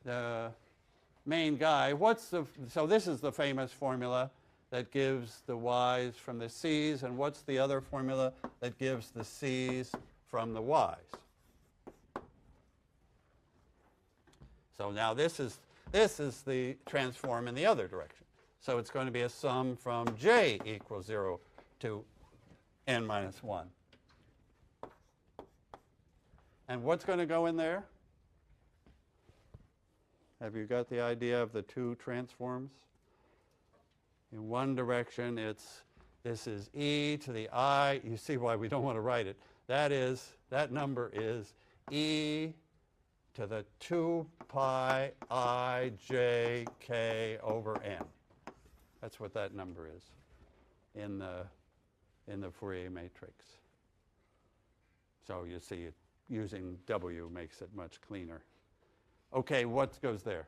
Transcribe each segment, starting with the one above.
the main guy, so this is the famous formula that gives the y's from the c's, and what's the other formula that gives the c's from the y's? So now this is the transform in the other direction. So it's going to be a sum from j equals 0 to n minus 1. And what's going to go in there? Have you got the idea of the two transforms? In one direction, this is e to the I. You see why we don't want to write it. That number is e to the 2 pi I j k over n. That's what that number is in the Fourier matrix. So you see, using W makes it much cleaner. Okay, what goes there?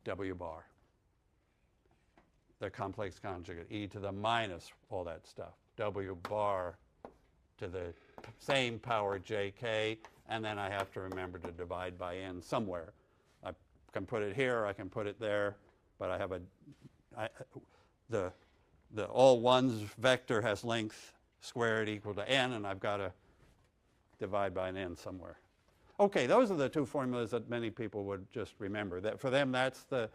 W bar. The complex conjugate, e to the minus all that stuff. W bar to the same power jk, and then I have to remember to divide by n somewhere. I can put it here, I can put it there, but I have the all ones vector has length squared equal to n, and I've got to divide by an n somewhere. Okay, those are the two formulas that many people would just remember. That for them, that's the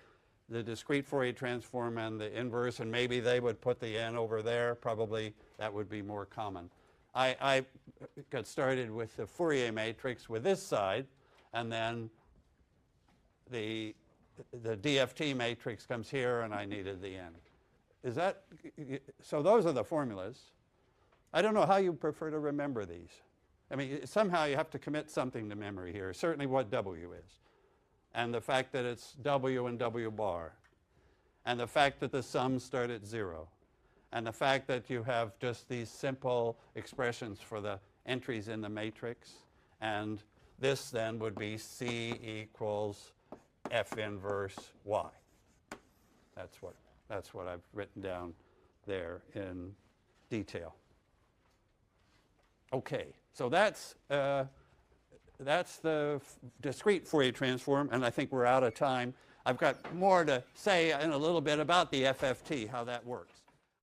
discrete Fourier transform and the inverse, and maybe they would put the n over there. Probably that would be more common. I got started with the Fourier matrix with this side, and then the DFT matrix comes here, and I needed the n. Is that so? Those are the formulas. I don't know how you prefer to remember these. I mean, somehow you have to commit something to memory here, certainly what W is, and the fact that it's W and W bar, and the fact that the sums start at 0, and the fact that you have just these simple expressions for the entries in the matrix, and this then would be C equals F inverse Y. That's what I've written down there in detail. Okay, so that's the discrete Fourier transform, and I think we're out of time. I've got more to say in a little bit about the FFT, how that works.